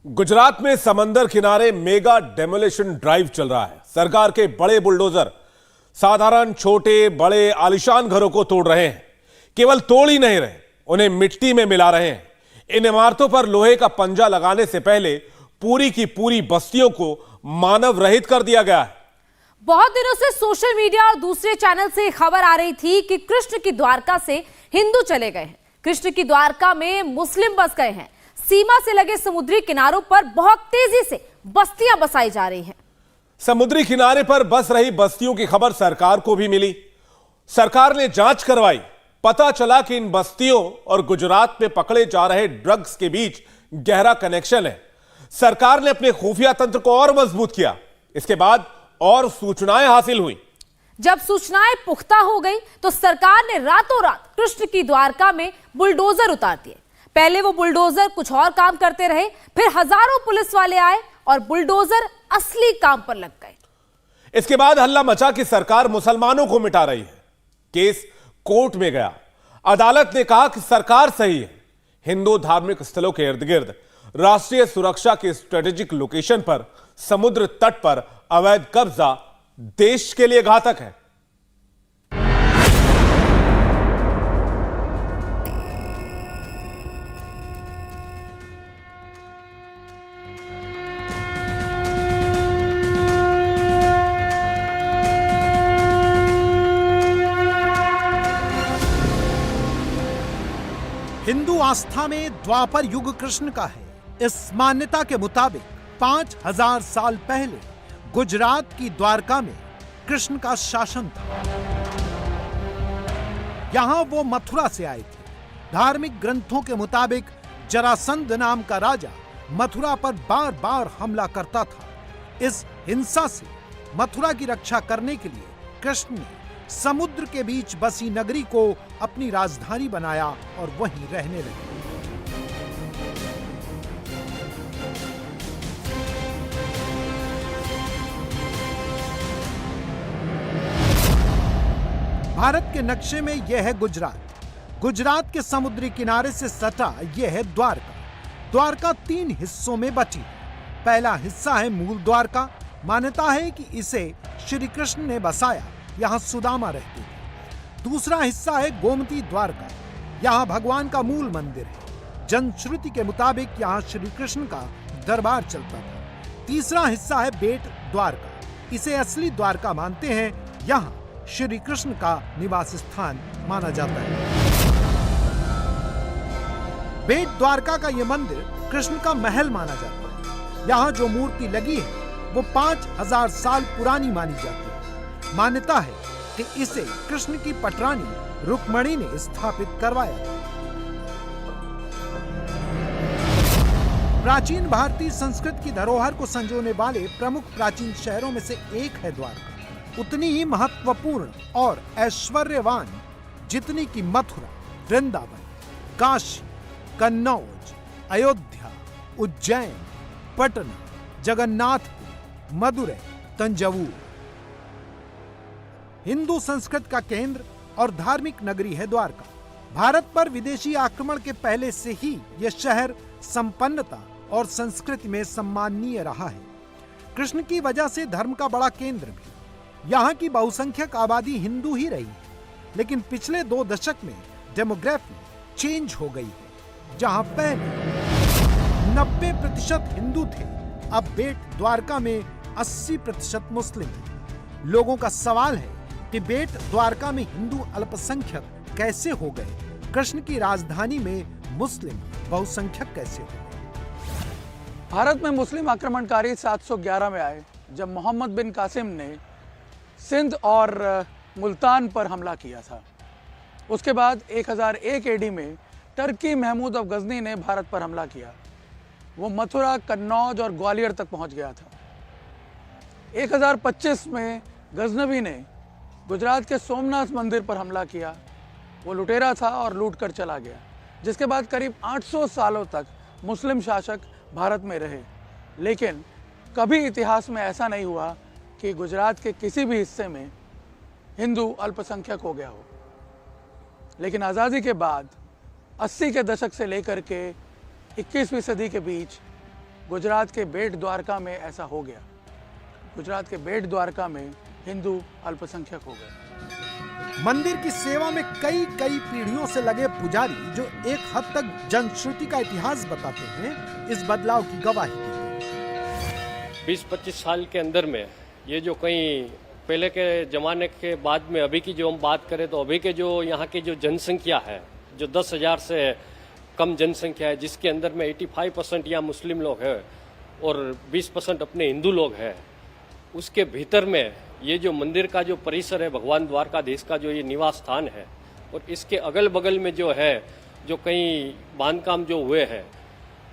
गुजरात में समंदर किनारे मेगा डेमोलिशन ड्राइव चल रहा है। सरकार के बड़े बुलडोजर साधारण छोटे बड़े आलीशान घरों को तोड़ रहे हैं। केवल तोड़ ही नहीं रहे, उन्हें मिट्टी में मिला रहे हैं। इन इमारतों पर लोहे का पंजा लगाने से पहले पूरी की पूरी बस्तियों को मानव रहित कर दिया गया है। बहुत दिनों से सोशल मीडिया और दूसरे चैनल से खबर आ रही थी कि कृष्ण की द्वारका से हिंदू चले गए हैं, कृष्ण की द्वारका में मुस्लिम बस गए हैं। सीमा से लगे समुद्री किनारों पर बहुत तेजी से बस्तियां बसाई जा रही हैं। समुद्री किनारे पर बस रही बस्तियों की खबर सरकार को भी मिली। सरकार ने जांच करवाई, पता चला कि इन बस्तियों और गुजरात में पकड़े जा रहे ड्रग्स के बीच गहरा कनेक्शन है। सरकार ने अपने खुफिया तंत्र को और मजबूत किया। इसके बाद और सूचनाएं हासिल हुई। जब सूचनाएं पुख्ता हो गई तो सरकार ने रातों रात कृष्ण की द्वारका में बुलडोजर उतार दिए। पहले वो बुलडोजर कुछ और काम करते रहे, फिर हजारों पुलिस वाले आए और बुलडोजर असली काम पर लग गए। इसके बाद हल्ला मचा कि सरकार मुसलमानों को मिटा रही है। केस कोर्ट में गया। अदालत ने कहा कि सरकार सही है। हिंदू धार्मिक स्थलों के इर्द गिर्द राष्ट्रीय सुरक्षा के स्ट्रेटेजिक लोकेशन पर समुद्र तट पर अवैध कब्जा देश के लिए घातक है। हिंदू आस्था में द्वापर युग कृष्ण का है। इस मान्यता के मुताबिक 5000 साल पहले गुजरात की द्वारका में कृष्ण का शासन था। यहां वो मथुरा से आए थे। धार्मिक ग्रंथों के मुताबिक जरासंध नाम का राजा मथुरा पर बार बार हमला करता था। इस हिंसा से मथुरा की रक्षा करने के लिए कृष्ण ने समुद्र के बीच बसी नगरी को अपनी राजधानी बनाया और वहीं रहने लगे। भारत के नक्शे में यह है गुजरात। गुजरात के समुद्री किनारे से सटा यह है द्वारका। द्वारका 3 हिस्सों में बटी है। पहला हिस्सा है मूल द्वारका। मान्यता है कि इसे श्री कृष्ण ने बसाया, यहाँ सुदामा रहते थे। दूसरा हिस्सा है गोमती द्वारका। यहाँ भगवान का मूल मंदिर है। जनश्रुति के मुताबिक यहाँ श्री कृष्ण का दरबार चलता था। तीसरा हिस्सा है बेट द्वारका। इसे असली द्वारका मानते हैं। यहाँ श्री कृष्ण का निवास स्थान माना जाता है। बेट द्वारका का यह मंदिर कृष्ण का महल माना जाता है। यहाँ जो मूर्ति लगी है वो 5000 साल पुरानी मानी जाती है। मान्यता है कि इसे कृष्ण की पटरानी रुक्मणी ने स्थापित करवाया था। प्राचीन भारतीय संस्कृति की धरोहर को संजोने वाले प्रमुख प्राचीन शहरों में से एक है द्वारका। उतनी ही महत्वपूर्ण और ऐश्वर्यवान जितनी की मथुरा, वृंदावन, काशी, कन्नौज, अयोध्या, उज्जैन, पटना, जगन्नाथपुर, मदुरै, तंजावुर। हिंदू संस्कृति का केंद्र और धार्मिक नगरी है द्वारका। भारत पर विदेशी आक्रमण के पहले से ही यह शहर संपन्नता और संस्कृति में सम्माननीय रहा है। कृष्ण की वजह से धर्म का बड़ा केंद्र भी। यहाँ की बहुसंख्यक आबादी हिंदू ही रही है, लेकिन पिछले 2 दशक में डेमोग्राफी चेंज हो गई है। जहाँ पहले 90% हिंदू थे, अब बेट द्वारका में 80% मुस्लिम हैं। लोगों का सवाल है कि बेट द्वारका में हिंदू अल्पसंख्यक कैसे हो गए? कृष्ण की राजधानी में मुस्लिम बहुसंख्यक कैसे हो गए? भारत में मुस्लिम आक्रमणकारी 711 में आए, जब मोहम्मद बिन कासिम ने सिंध और मुल्तान पर हमला किया था। उसके बाद 1001 एडी में टर्की महमूद ऑफ गजनी ने भारत पर हमला किया। वो मथुरा, कन्नौज और ग्वालियर तक पहुंच गया था। 1025 में गजनवी ने गुजरात के सोमनाथ मंदिर पर हमला किया। वो लुटेरा था और लूट कर चला गया। जिसके बाद करीब 800 सालों तक मुस्लिम शासक भारत में रहे। लेकिन कभी इतिहास में ऐसा नहीं हुआ कि गुजरात के किसी भी हिस्से में हिंदू अल्पसंख्यक हो गया हो। लेकिन आज़ादी के बाद 80 के दशक से लेकर के 21वीं सदी के बीच गुजरात के बेट द्वारका में ऐसा हो गया। गुजरात के बेट द्वारका में हिंदू अल्पसंख्यक हो गए। मंदिर की सेवा में कई पीढ़ियों से लगे पुजारी जो एक हद तक जनश्रुति का इतिहास बताते हैं, इस बदलाव की गवाही देते हैं। 20-25 साल के अंदर में ये जो कहीं पहले के ज़माने के बाद में अभी की जो हम बात करें तो अभी के जो यहाँ की जो जनसंख्या है, जो 10,000 से कम जनसंख्या है, जिसके अंदर में 85% यहाँ मुस्लिम लोग हैं और 20% अपने हिंदू लोग हैं, उसके भीतर में ये जो मंदिर का जो परिसर है, भगवान द्वारकाधीश का जो ये निवास स्थान है, और इसके अगल बगल में जो है जो कई बांधकाम जो हुए हैं,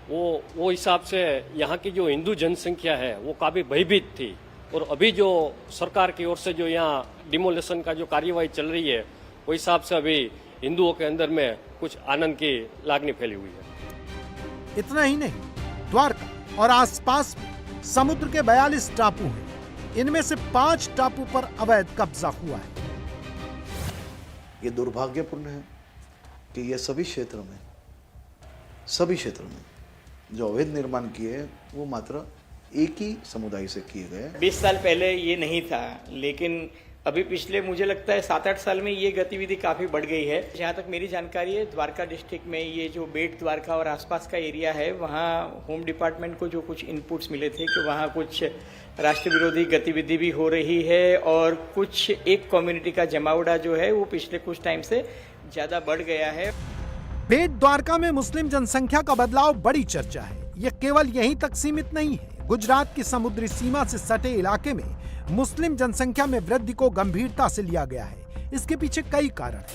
वो हिसाब से यहाँ की जो हिंदू जनसंख्या है वो काफ़ी भयभीत थी। और अभी जो सरकार की ओर से जो यहाँ डिमोलेशन का जो कार्यवाही चल रही है, वो हिसाब से अभी हिंदुओं के अंदर में कुछ आनंद की लागनी फैली हुई है। इतना ही नहीं, द्वारका और आसपास में समुद्र के 42 टापू हैं। इनमें से 5 टापू पर अवैध कब्जा हुआ है। ये दुर्भाग्यपूर्ण है कि ये सभी क्षेत्रों में जो अवैध निर्माण किए हैं वो मात्र एक ही समुदाय से किए गए। 20 साल पहले ये नहीं था, लेकिन अभी पिछले मुझे लगता है 7-8 साल में ये गतिविधि काफ़ी बढ़ गई है। जहाँ तक मेरी जानकारी है, द्वारका डिस्ट्रिक्ट में ये जो बेट द्वारका और आसपास का एरिया है, वहाँ होम डिपार्टमेंट को जो कुछ इनपुट्स मिले थे कि वहाँ कुछ राष्ट्र विरोधी गतिविधि भी हो रही है और कुछ एक कम्युनिटी का जमावड़ा जो है वो पिछले कुछ टाइम से ज़्यादा बढ़ गया है। बेट द्वारका में मुस्लिम जनसंख्या का बदलाव बड़ी चर्चा है। यह केवल यहीं तक सीमित नहीं है। गुजरात की समुद्री सीमा से सटे इलाके में मुस्लिम जनसंख्या में वृद्धि को गंभीरता से लिया गया है। इसके पीछे कई कारण हैं।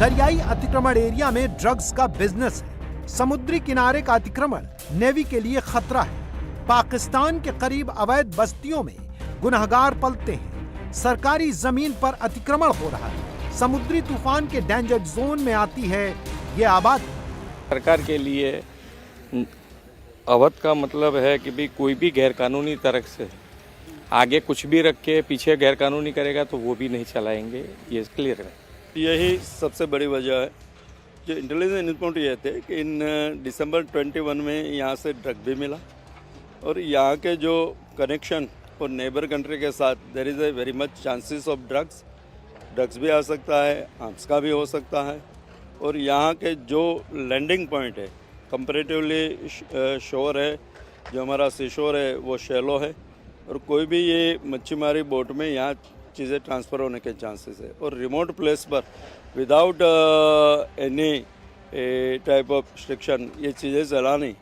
दरियाई अतिक्रमण एरिया में ड्रग्स का बिजनेस है। समुद्री किनारे का अतिक्रमण नेवी के लिए खतरा है। पाकिस्तान के करीब अवैध बस्तियों में गुनहगार पलते हैं। सरकारी जमीन पर अतिक्रमण हो रहा है। समुद्री तूफान के डेंजर जोन में आती है ये आबादी। सरकार के लिए अवध का मतलब है कि भी कोई भी गैरकानूनी तरह से आगे कुछ भी रख के पीछे गैरकानूनी करेगा तो वो भी नहीं चलाएंगे, ये क्लियर है। यही सबसे बड़ी वजह है। जो इंटेलिजेंस रिपोर्ट ये थे कि इन दिसंबर 21 में यहाँ से ड्रग भी मिला और यहाँ के जो कनेक्शन और नेबर कंट्री के साथ there is a very much chances of drugs भी आ सकता है, आर्म्स का भी हो सकता है। और यहाँ के जो लैंडिंग पॉइंट है कंपैरेटिवली शोर है, जो हमारा सीशोर है वो शैलो है और कोई भी ये मच्छी मारी बोट में यहाँ चीज़ें ट्रांसफ़र होने के चांसेस है। और रिमोट प्लेस पर without any type of restriction ये चीज़ें चलानी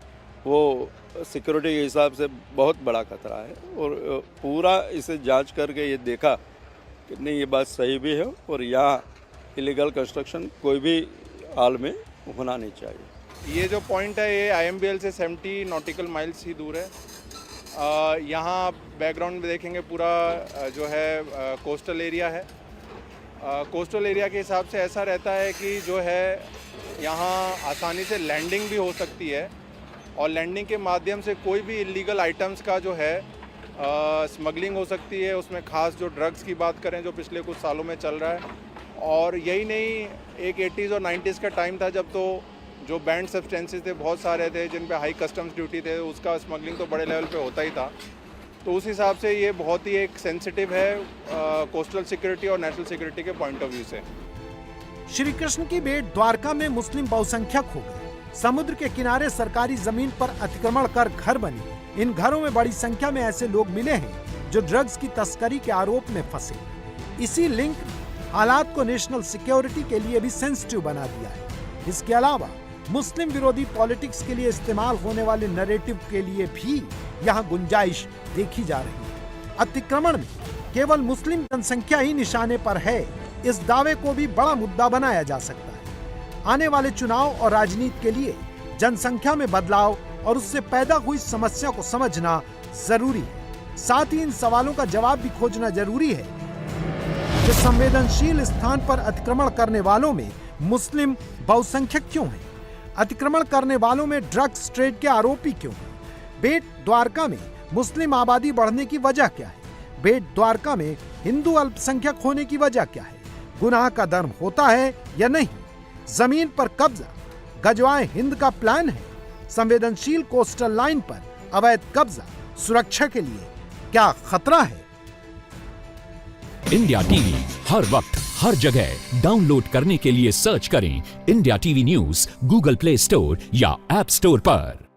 वो सिक्योरिटी के हिसाब से बहुत बड़ा खतरा है। और पूरा इसे जांच करके ये देखा कि नहीं ये बात सही भी है और यहाँ इलीगल कंस्ट्रक्शन कोई भी हाल में होना नहीं चाहिए। ये जो पॉइंट है ये IMBL से 70 नॉटिकल माइल्स ही दूर है। यहाँ बैकग्राउंड में देखेंगे पूरा जो है कोस्टल एरिया है। कोस्टल एरिया के हिसाब से ऐसा रहता है कि जो है यहाँ आसानी से लैंडिंग भी हो सकती है और लैंडिंग के माध्यम से कोई भी इलीगल आइटम्स का जो है स्मगलिंग हो सकती है। उसमें खास जो ड्रग्स की बात करें जो पिछले कुछ सालों में चल रहा है। और यही नहीं, एक 80s और 90s का टाइम था जब तो जो बैंड सब्सटेंसेस थे बहुत सारे थे जिन पे हाई कस्टम्स ड्यूटी थे, उसका स्मगलिंग तो बड़े लेवल पे होता ही था। तो उस हिसाब से ये बहुत ही एक सेंसिटिव है कोस्टल सिक्योरिटी और नेशनल सिक्योरिटी के पॉइंट ऑफ व्यू से। श्री कृष्ण की बेट द्वारका में मुस्लिम बहुसंख्यक हो गए। समुद्र के किनारे सरकारी जमीन पर अतिक्रमण कर घर बने। इन घरों में बड़ी संख्या में ऐसे लोग मिले हैं जो ड्रग्स की तस्करी के आरोप में फंसे। इसी लिंक हालात को नेशनल सिक्योरिटी के लिए भी सेंसिटिव बना दिया है। इसके अलावा मुस्लिम विरोधी पॉलिटिक्स के लिए इस्तेमाल होने वाले नैरेटिव के लिए भी यहाँ गुंजाइश देखी जा रही है। अतिक्रमण में केवल मुस्लिम जनसंख्या ही निशाने पर है, इस दावे को भी बड़ा मुद्दा बनाया जा सकता है। आने वाले चुनाव और राजनीति के लिए जनसंख्या में बदलाव और उससे पैदा हुई समस्या को समझना जरूरी है। साथ ही इन सवालों का जवाब भी खोजना जरूरी है कि संवेदनशील स्थान पर अतिक्रमण करने वालों में मुस्लिम बहुसंख्यक क्यों हैं? अतिक्रमण करने वालों में ड्रग्स ट्रेड के आरोपी क्यों हैं? बेट द्वारका में मुस्लिम आबादी बढ़ने की वजह क्या है? बेट द्वारका में हिंदू अल्पसंख्यक होने की वजह क्या है? गुनाह का धर्म होता है या नहीं? जमीन पर कब्जा गजवाए हिंद का प्लान है? संवेदनशील कोस्टल लाइन पर अवैध कब्जा सुरक्षा के लिए क्या खतरा है? इंडिया टीवी हर वक्त हर जगह डाउनलोड करने के लिए सर्च करें India TV news Google play store या ऐप स्टोर पर।